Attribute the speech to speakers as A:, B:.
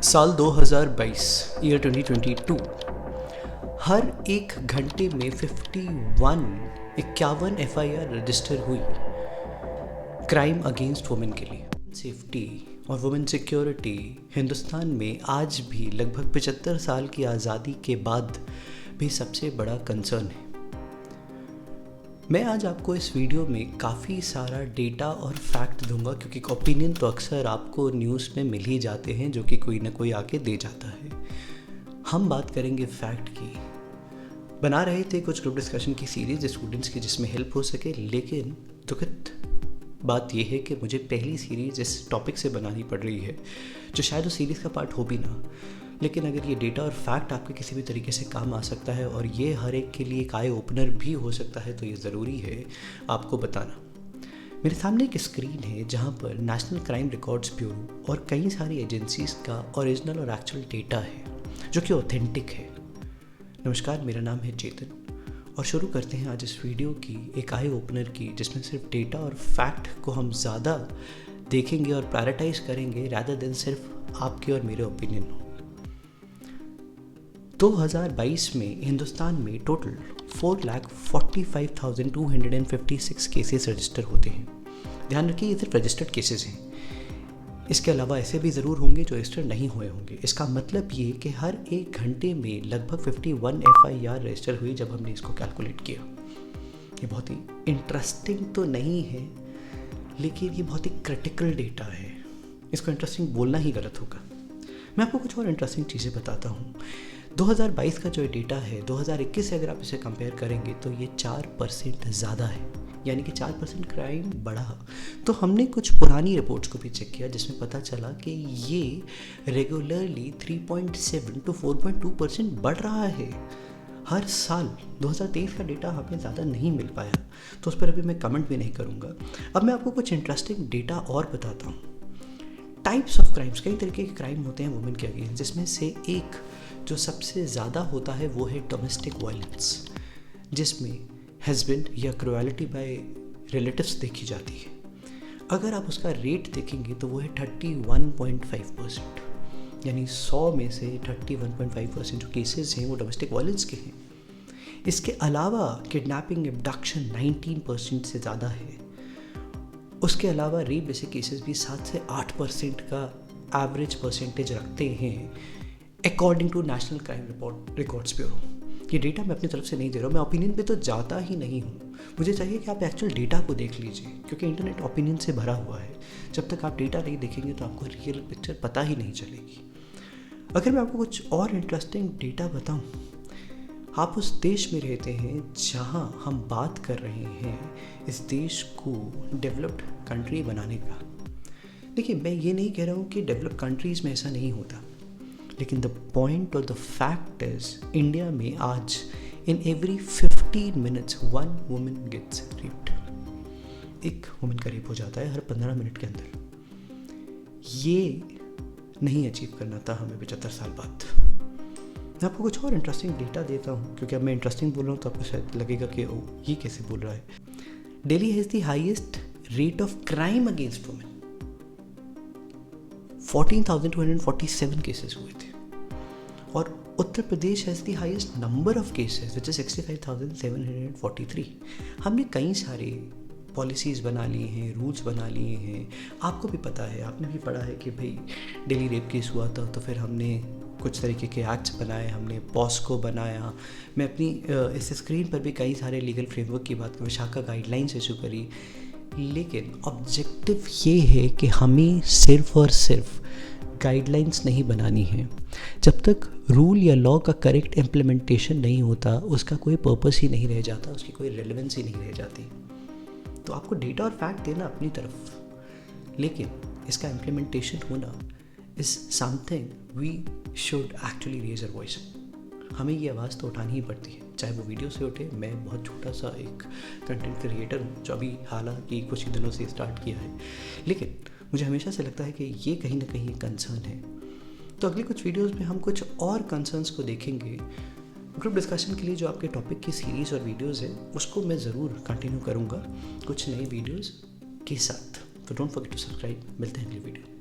A: साल 2022 ईयर 2022 हर एक घंटे में 51 एफआईआर रजिस्टर हुई क्राइम अगेंस्ट वुमेन के लिए। सेफ्टी और वुमेन सिक्योरिटी हिंदुस्तान में आज भी लगभग 75 साल की आज़ादी के बाद भी सबसे बड़ा कंसर्न है। मैं आज आपको इस वीडियो में काफ़ी सारा डेटा और फैक्ट दूंगा, क्योंकि ओपिनियन तो अक्सर आपको न्यूज़ में मिल ही जाते हैं जो कि कोई ना कोई आके दे जाता है। हम बात करेंगे फैक्ट की। बना रहे थे कुछ ग्रुप डिस्कशन की सीरीज़ स्टूडेंट्स की जिसमें हेल्प हो सके, लेकिन दुखद बात यह है कि मुझे पहली सीरीज़ इस टॉपिक से बनानी पड़ रही है जो शायद उस सीरीज़ का पार्ट हो भी ना। लेकिन अगर ये डेटा और फैक्ट आपके किसी भी तरीके से काम आ सकता है और ये हर एक के लिए एक आई ओपनर भी हो सकता है, तो ये ज़रूरी है आपको बताना। मेरे सामने एक स्क्रीन है जहाँ पर नेशनल क्राइम रिकॉर्ड्स ब्यूरो और कई सारी एजेंसीज़ का ओरिजिनल और एक्चुअल डेटा है जो कि ऑथेंटिक है। नमस्कार, मेरा नाम है चेतन और शुरू करते हैं आज इस वीडियो की एक आई ओपनर की, जिसमें सिर्फ डेटा और फैक्ट को हम ज़्यादा देखेंगे और प्रायोरिटाइज करेंगे रादर देन सिर्फ आपके और मेरे ओपिनियन हो। 2022 में हिंदुस्तान में टोटल 4,45,256 केसेस रजिस्टर होते हैं। ध्यान रखिए, ये सिर्फ रजिस्टर्ड केसेस हैं। इसके अलावा ऐसे भी ज़रूर होंगे जो रजिस्टर नहीं हुए होंगे। इसका मतलब ये कि हर एक घंटे में लगभग 51 एफआईआर रजिस्टर हुई जब हमने इसको कैलकुलेट किया। ये बहुत ही इंटरेस्टिंग तो नहीं है, लेकिन ये बहुत ही क्रिटिकल डेटा है। इसको इंटरेस्टिंग बोलना ही गलत होगा। मैं आपको कुछ और इंटरेस्टिंग चीज़ें बताता हूँ। 2022 का जो डेटा है 2021 से अगर आप इसे कंपेयर करेंगे तो ये 4% ज़्यादा है, यानी कि 4% क्राइम बढ़ा। तो हमने कुछ पुरानी रिपोर्ट्स को भी चेक किया जिसमें पता चला कि ये रेगुलरली 3.7 to 4.2% बढ़ रहा है हर साल। 2023 का डेटा हमें ज़्यादा नहीं मिल पाया, तो उस पर अभी मैं कमेंट भी नहीं करूँगा। अब मैं आपको कुछ इंटरेस्टिंग डेटा और बताता हूँ। टाइप्स ऑफ क्राइम्स, कई तरीके के क्राइम होते हैं वुमेन के अगेंस्ट, जिसमें से एक जो सबसे ज़्यादा होता है वो है डोमेस्टिक वायलेंस, जिसमें हस्बैंड या क्रुएलिटी बाय रिलेटिव्स देखी जाती है। अगर आप उसका रेट देखेंगे तो वो है 31.5%, यानी 100 में से 31.5% जो केसेस हैं वो डोमेस्टिक वायलेंस के हैं। इसके अलावा किडनैपिंग, एब्डक्शन 19% से ज़्यादा है। उसके अलावा रेप जैसे केसेस भी 7 से 8% का एवरेज परसेंटेज रखते हैं according to National Crime Records Bureau. ये डेटा मैं अपनी तरफ से नहीं दे रहा हूँ, मैं ओपिनियन पे तो जाता ही नहीं हूँ। मुझे चाहिए कि आप एक्चुअल डेटा को देख लीजिए, क्योंकि इंटरनेट ओपिनियन से भरा हुआ है। जब तक आप डेटा नहीं देखेंगे तो आपको रियल पिक्चर पता ही नहीं चलेगी। अगर मैं आपको कुछ और इंटरेस्टिंग डेटा बताऊँ, आप उस देश में रहते हैं जहाँ हम बात कर रहे हैं इस देश को डेवलप्ड कंट्री बनाने का। देखिए, मैं ये नहीं कह रहा हूँ कि डेवलप्ड कंट्रीज़ में ऐसा नहीं होता, लेकिन द पॉइंट और द फैक्ट इज इंडिया में आज in every 15 minutes 1 women gets raped. एक वुमेन का रेप हो जाता है हर 15 मिनट के अंदर। ये नहीं अचीव करना था हमें 75 साल बाद। मैं आपको कुछ और इंटरेस्टिंग डेटा देता हूँ, क्योंकि अब मैं इंटरेस्टिंग बोल रहा हूँ तो आपको शायद लगेगा कि ओ ये कैसे बोल रहा है। Delhi has the highest rate of crime against women. 14,247 cases हुए थे। और Uttar Pradesh has the highest number of cases which is 65,743। हमने कई सारे पॉलिसीज़ बना ली हैं, रूल्स बना लिए हैं। आपको भी पता है, आपने भी पढ़ा है कि भाई दिल्ली रेप केस हुआ था तो फिर हमने कुछ तरीके के एक्ट्स बनाए, हमने पॉस्को बनाया। मैं अपनी इस स्क्रीन पर भी कई सारे लीगल फ्रेमवर्क की बात करूँ, विशाखा गाइडलाइंस इशू करी। लेकिन ऑब्जेक्टिव ये है कि हमें सिर्फ और सिर्फ गाइडलाइंस नहीं बनानी है। जब तक रूल या लॉ का करेक्ट इम्प्लीमेंटेशन नहीं होता उसका कोई पर्पस ही नहीं रह जाता, उसकी कोई रेलेवेंस ही नहीं रह जाती। तो आपको डेटा और फैक्ट देना अपनी तरफ, लेकिन इसका इम्प्लीमेंटेशन होना is something we should actually raise our voice. हमें ये आवाज़ तो उठानी ही पड़ती है, चाहे वो वीडियो से उठे। मैं बहुत छोटा सा एक कंटेंट क्रिएटर हूँ जो अभी हालांकि कुछ ही दिनों से स्टार्ट किया है, लेकिन मुझे हमेशा से लगता है कि ये कहीं ना कहीं एक कंसर्न है। तो अगले कुछ वीडियोस में हम कुछ और कंसर्न्स को देखेंगे। ग्रुप डिस्कशन के लिए जो आपके टॉपिक की सीरीज़ और वीडियोस है उसको मैं ज़रूर कंटिन्यू करूँगा कुछ नए वीडियोस के साथ। तो डोंट फॉरगेट टू सब्सक्राइब। मिलते हैं अगली वीडियो।